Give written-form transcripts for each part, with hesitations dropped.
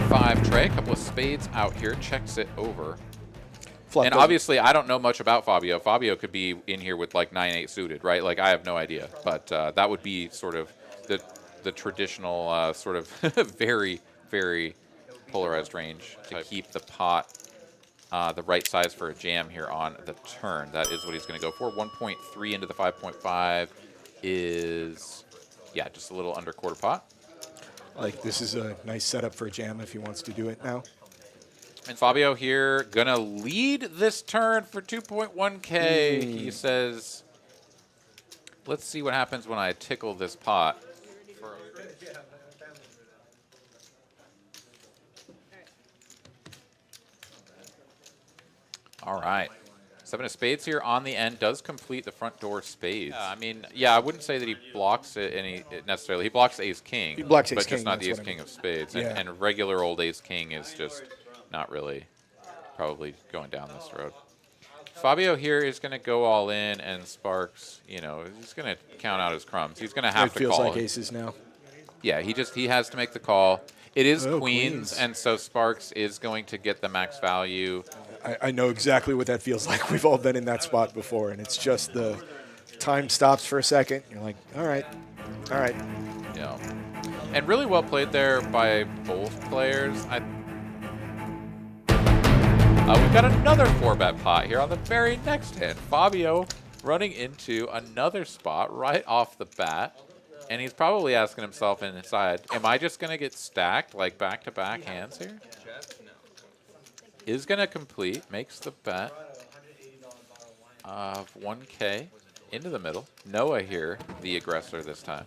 5 tray, a couple of spades out here, checks it over. Flop And doesn't- obviously, I don't know much about Fabio. Fabio could be in here with like 9-8 suited, right? Like, I have no idea. But that would be sort of the traditional sort of very, very polarized range to keep the pot the right size for a jam here on the turn. That is what he's going to go for. 1.3 into the 5.5 is, yeah, just a little under quarter pot. Like, this is a nice setup for a jam if he wants to do it now. And Fabio here going to lead this turn for 2.1K. He says, let's see what happens when I tickle this pot. All right. 7 of spades here on the end does complete the front door spades. I mean, yeah, I wouldn't say that he blocks it necessarily. He blocks ace king. He blocks ace but king, just not the that's ace what I king mean. of spades. Yeah. And regular old ace king is just not really probably going down this road. Fabio here is going to go all in, and Sparks, you know, he's going to count out his crumbs. He's going to have to It feels call. like aces now. Yeah, he has to make the call. It is Oh, queens, queens. and so Sparks is going to get the max value. I know exactly what that feels like. We've all been in that spot before, and it's just the time stops for a second. You're like, all right, all right. Yeah. And really well played there by both players. We've got another 4-bet pot here on the very next hand. Fabio running into another spot right off the bat. And he's probably asking himself inside, am I just going to get stacked like back-to-back hands here? Is going to complete, makes the bet of 1K into the middle. Noah here, the aggressor this time.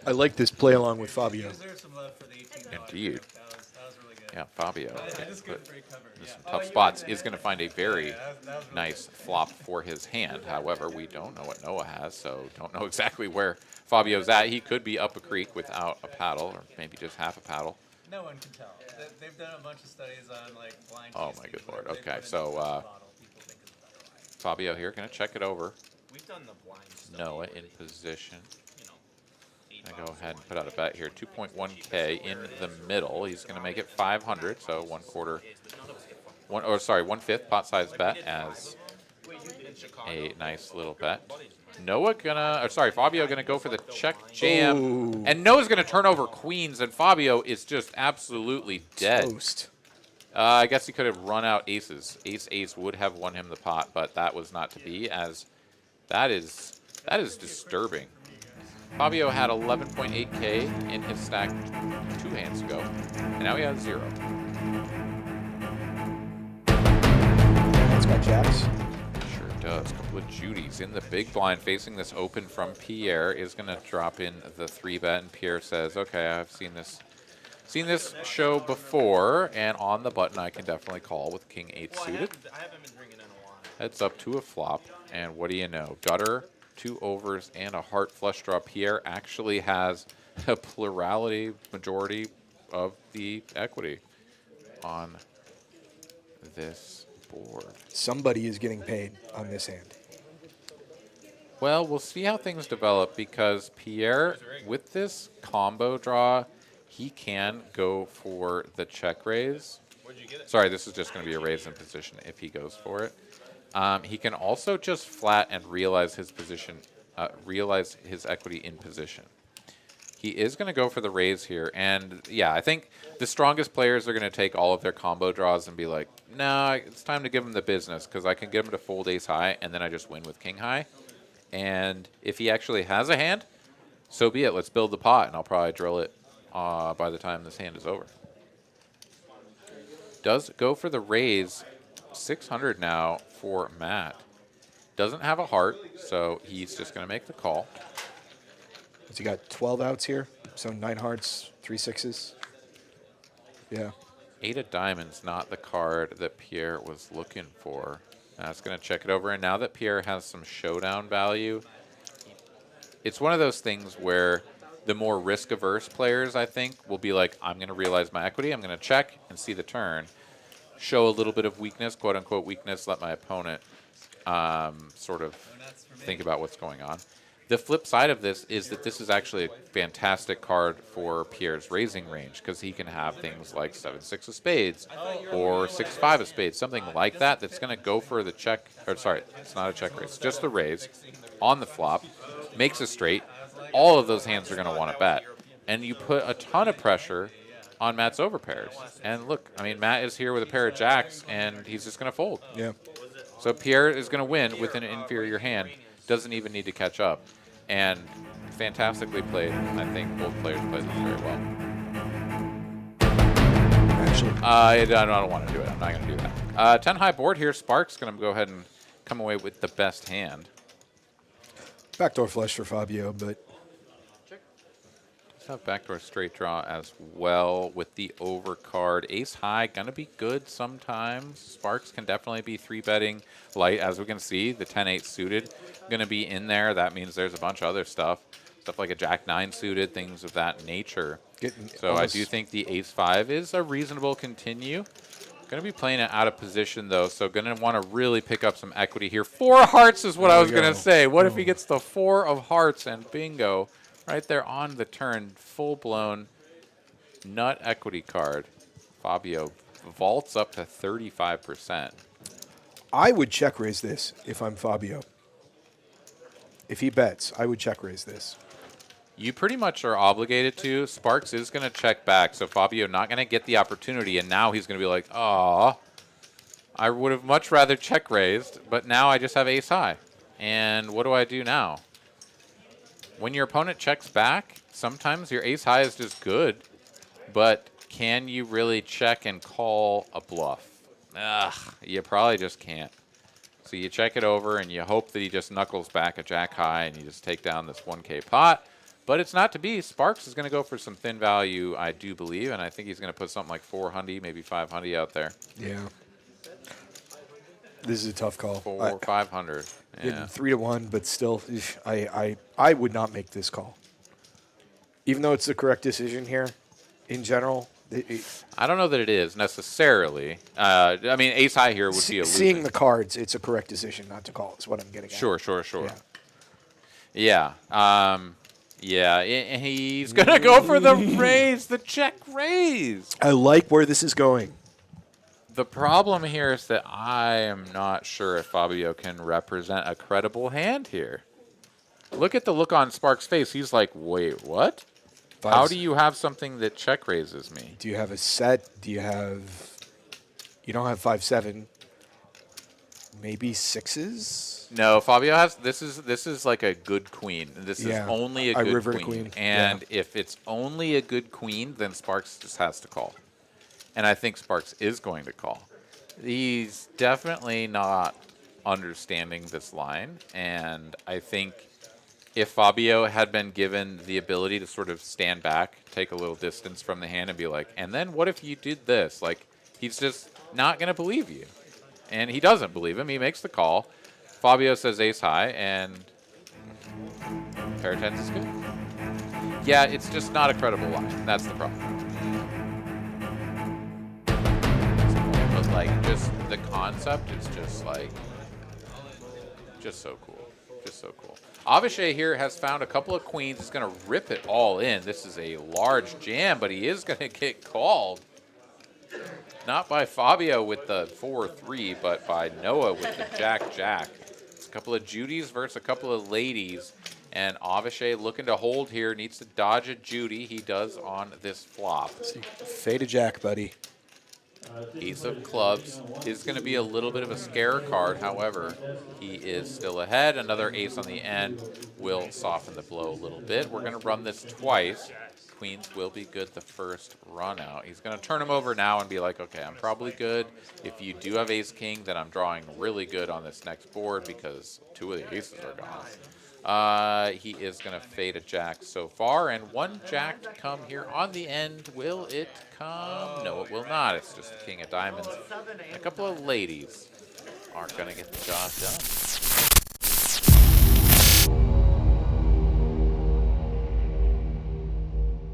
I like this play along with Fabio. Indeed. Yeah, Fabio in some tough spots is going to find a very nice flop for his hand. However, we don't know what Noah has, so don't know exactly where Fabio's at. He could be up a creek without a paddle, or maybe just half a paddle. No one can tell. They've done a bunch of studies on like blind. Oh my good lord. Okay, so Fabio here going to check it over. We've done the blind study. Noah in position. Going to go ahead and put out a bet here. 2.1K in the middle. He's going to make it 500, so 1/5 pot size bet as a nice little bet. Fabio gonna go for the check jam. Ooh. And Noah's gonna turn over queens, and Fabio is just absolutely dead. Toast. I guess he could have run out aces. Ace would have won him the pot, but that was not to be, as that is disturbing. Fabio had 11.8K in his stack 2 hands ago, and now he has 0. It's got jacks. Sure does. Couple of Judies in the big blind facing this open from Pierre is going to drop in the 3-bet, and Pierre says, okay, I've seen this show before, and on the button I can definitely call with King 8 suited. I haven't been drinking in a while. Heads up to a flop, and what do you know? Gutter, 2 overs, and a heart flush draw. Pierre actually has a majority of the equity on this board. Somebody is getting paid on this hand. Well, we'll see how things develop, because Pierre, with this combo draw, he can go for the check raise. Sorry, this is just going to be a raise in position if he goes for it. He can also just flat and realize his position, realize his equity in position. He is going to go for the raise here, and yeah, I think the strongest players are going to take all of their combo draws and be like, nah, it's time to give him the business, because I can get him to fold ace high, and then I just win with king high. And if he actually has a hand, so be it. Let's build the pot, and I'll probably drill it by the time this hand is over. Does go for the raise, 600 now for Matt. Doesn't have a heart, so he's just going to make the call. Has he got 12 outs here? So 9 hearts, 3 sixes. Yeah. 8 of diamonds, not the card that Pierre was looking for. That's going to check it over. And now that Pierre has some showdown value, it's one of those things where the more risk-averse players, I think, will be like, I'm going to realize my equity, I'm going to check and see the turn, show a little bit of weakness, quote-unquote weakness, let my opponent sort of think about what's going on. The flip side of this is that this is actually a fantastic card for Pierre's raising range because he can have things like 7-6 of spades or 6-5 of spades, something like that that's going to go for the check, or sorry, it's not a check raise, just the raise on the flop, makes a straight. All of those hands are going to want to bet. And you put a ton of pressure on Matt's overpairs. And look, I mean, Matt is here with a pair of jacks, and he's just going to fold. Yeah. So Pierre is going to win with an inferior hand. Doesn't even need to catch up. And fantastically played. I think both players played this very well. Actually, I don't want to do it. I'm not going to do that. 10 high board here. Spark's going to go ahead and come away with the best hand. backdoor flush for Fabio, but Let's have backdoor straight draw as well with the overcard. Ace high, going to be good sometimes. Sparks can definitely be 3-betting light. As we can see, the 10-8 suited going to be in there. That means there's a bunch of other stuff. Stuff like a Jack-9 suited, things of that nature. So I do think the Ace-5 is a reasonable continue. Going to be playing it out of position, though, so going to want to really pick up some equity here. 4 hearts is what I was going to say. What if he gets the 4 of hearts and bingo right there on the turn, full-blown nut equity card. Fabio vaults up to 35%. I would check raise this if I'm Fabio. If he bets, I would check raise this. You pretty much are obligated to. Sparks is going to check back, so Fabio not going to get the opportunity, and now he's going to be like, "Aw, I would have much rather check raised, but now I just have ace high. And what do I do now?" When your opponent checks back, sometimes your ace high is just good, but can you really check and call a bluff? Ugh, you probably just can't. So you check it over, and you hope that he just knuckles back a jack high, and you just take down this 1K pot. But it's not to be. Sparks is going to go for some thin value, I do believe, and I think he's going to put something like 400, maybe 500 out there. Yeah. This is a tough call. 400 or 500. Yeah. 3-1, but still, I would not make this call. Even though it's the correct decision here, in general. I don't know that it is necessarily. I mean, ace high here would be a losing. Seeing the cards, it's a correct decision not to call, is what I'm getting at. Sure. Yeah. Yeah, he's going to go for the raise, the check raise. I like where this is going. The problem here is that I am not sure if Fabio can represent a credible hand here. Look at the look on Sparks' face. He's like, wait, what? How do you have something that check raises me? Do you have a set? Do you have... You don't have 5-7. Maybe 6s? No, Fabio has... This is like a good queen. This is only a good river queen. And if it's only a good queen, then Sparks just has to call. And I think Sparks is going to call. He's definitely not understanding this line. And I think if Fabio had been given the ability to sort of stand back, take a little distance from the hand and be like, and then what if you did this? Like, he's just not going to believe you. And he doesn't believe him. He makes the call. Fabio says ace high, and pair of tens is good. Yeah, it's just not a credible line. That's the problem. But, like, just the concept is just, like, just so cool. Just so cool. Avishai here has found a couple of queens. He's going to rip it all in. This is a large jam, but he is going to get called. Not by Fabio with the 4-3, but by Noah with the jack-jack. It's a couple of Judys versus a couple of ladies. And Avishai looking to hold here. Needs to dodge a Judy. He does on this flop. Fade a jack, buddy. Ace of clubs is going to be a little bit of a scare card. However, he is still ahead. Another ace on the end will soften the blow a little bit. We're going to run this twice. Queens will be good the first run out. He's going to turn him over now and be like, okay, I'm probably good. If you do have ace-king, then I'm drawing really good on this next board because 2 of the aces are gone. He is going to fade a jack so far, and 1 jack to come here on the end. Will it come? No, it will not. It's just the king of diamonds. A couple of ladies aren't going to get the job done.